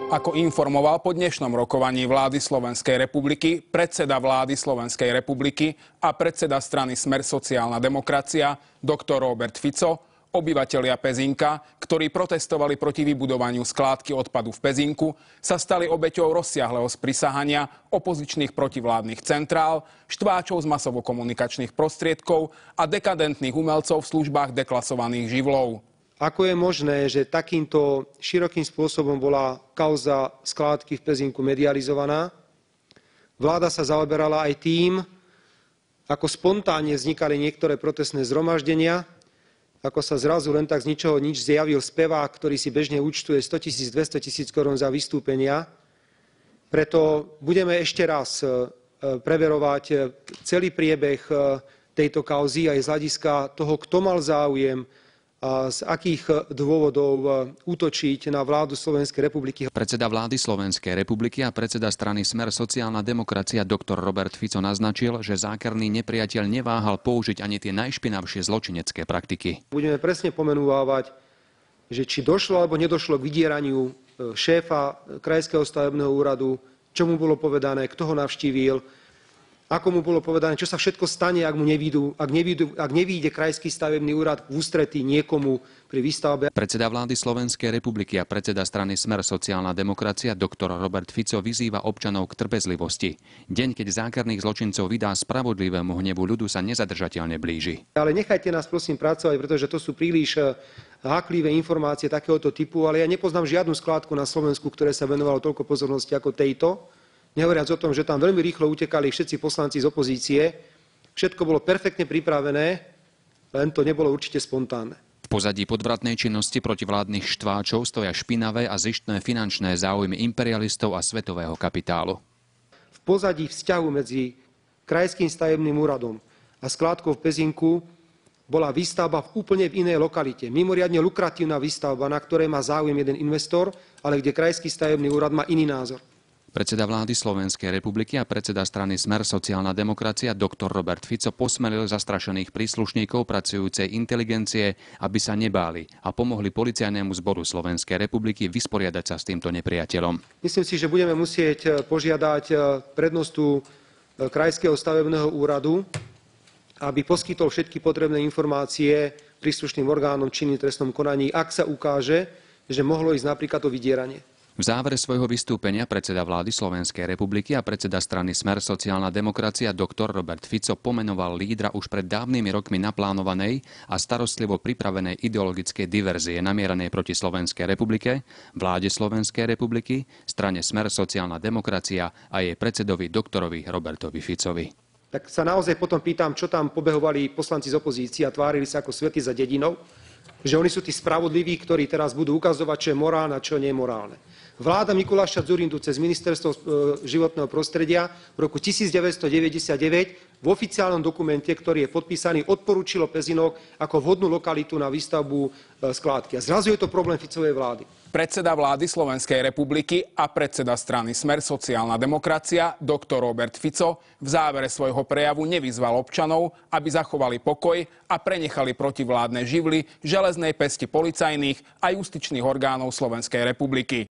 Ako informoval po dnešnom rokovaní vlády Slovenskej republiky predseda vlády Slovenskej republiky a predseda strany Smer sociálna demokracia dr. Robert Fico, obyvatelia Pezínka, ktorí protestovali proti vybudovaniu skládky odpadu v Pezinku, sa stali obeťou rozsiahleho sprisahania opozičných protivládnych centrál, štváčov z masovo-komunikačných prostriedkov a dekadentných umelcov v službách deklasovaných živlov. Ako je možné, že takýmto širokým spôsobom bola kauza skládky v Pezinku medializovaná? Vláda sa zaoberala aj tým, ako spontánne vznikali niektoré protestné zhromaždenia, ako sa zrazu len tak z ničoho nič zjavil spevák, ktorý si bežne účtuje 100 000, 200 000 korún za vystúpenia. Preto budeme ešte raz preverovať celý priebeh tejto kauzy aj z hľadiska toho, kto mal záujem a z akých dôvodov útočiť na vládu Slovenskej republiky. Predseda vlády Slovenskej republiky a predseda strany Smer sociálna demokracia dr. Robert Fico naznačil, že zákerný nepriateľ neváhal použiť ani tie najšpinavšie zločinecké praktiky. Budeme presne pomenúvať, že či došlo alebo nedošlo k vydieraniu šéfa Krajského stavebného úradu, čo mu bolo povedané, kto ho navštívil, ako mu bolo povedané, čo sa všetko stane, ak nevyjde Krajský stavebný úrad v ústretí niekomu pri výstavbe. Predseda vlády Slovenskej republiky a predseda strany Smer sociálna demokracia dr. Robert Fico vyzýva občanov k trpezlivosti. Deň, keď zákerných zločincov vydá spravodlivému hnevu ľudu, sa nezadržateľne blíži. Ale nechajte nás prosím pracovať, pretože to sú príliš háklivé informácie takéhoto typu, ale ja nepoznám žiadnu skládku na Slovensku, ktoré sa venovalo toľko pozornosti ako tejto. Nehovoriac o tom, že tam veľmi rýchlo utekali všetci poslanci z opozície. Všetko bolo perfektne pripravené, len to nebolo určite spontánne. V pozadí podvratnej činnosti protivládnych štváčov stoja špinavé a zištné finančné záujmy imperialistov a svetového kapitálu. V pozadí vzťahu medzi Krajským stavebným úradom a skládkou v Pezinku bola výstavba úplne v inej lokalite. Mimoriadne lukratívna výstavba, na ktorej má záujem jeden investor, ale kde Krajský stavebný úrad má iný názor. Predseda vlády Slovenskej republiky a predseda strany Smer sociálna demokracia dr. Robert Fico posmelil zastrašených príslušníkov pracujúcej inteligencie, aby sa nebáli a pomohli policajnému zboru Slovenskej republiky vysporiadať sa s týmto nepriateľom. Myslím si, že budeme musieť požiadať prednostu Krajského stavebného úradu, aby poskytol všetky potrebné informácie príslušným orgánom činným v trestnom konaní, ak sa ukáže, že mohlo ísť napríklad o vydieranie. V závere svojho vystúpenia predseda vlády Slovenskej republiky a predseda strany Smer sociálna demokracia dr. Robert Fico pomenoval lídra už pred dávnymi rokmi naplánovanej a starostlivo pripravenej ideologickej diverzie namieranej proti Slovenskej republike, vláde Slovenskej republiky, strane Smer sociálna demokracia a jej predsedovi doktorovi Robertovi Ficovi. Tak sa naozaj potom pýtam, čo tam pobehovali poslanci z opozície a tvárili sa ako svety za dedinou, že oni sú tí spravodliví, ktorí teraz budú ukazovať, čo je morálne a čo nie je morálne. Vláda Mikuláša Dzurindu cez Ministerstvo životného prostredia v roku 1999 v oficiálnom dokumente, ktorý je podpísaný, odporúčilo Pezinok ako vhodnú lokalitu na výstavbu skládky. A zrazu je to problém Ficovej vlády. Predseda vlády Slovenskej republiky a predseda strany Smer sociálna demokracia dr. Robert Fico v závere svojho prejavu nevyzval občanov, aby zachovali pokoj a prenechali protivládne živly železnej pesti policajných a justičných orgánov Slovenskej republiky.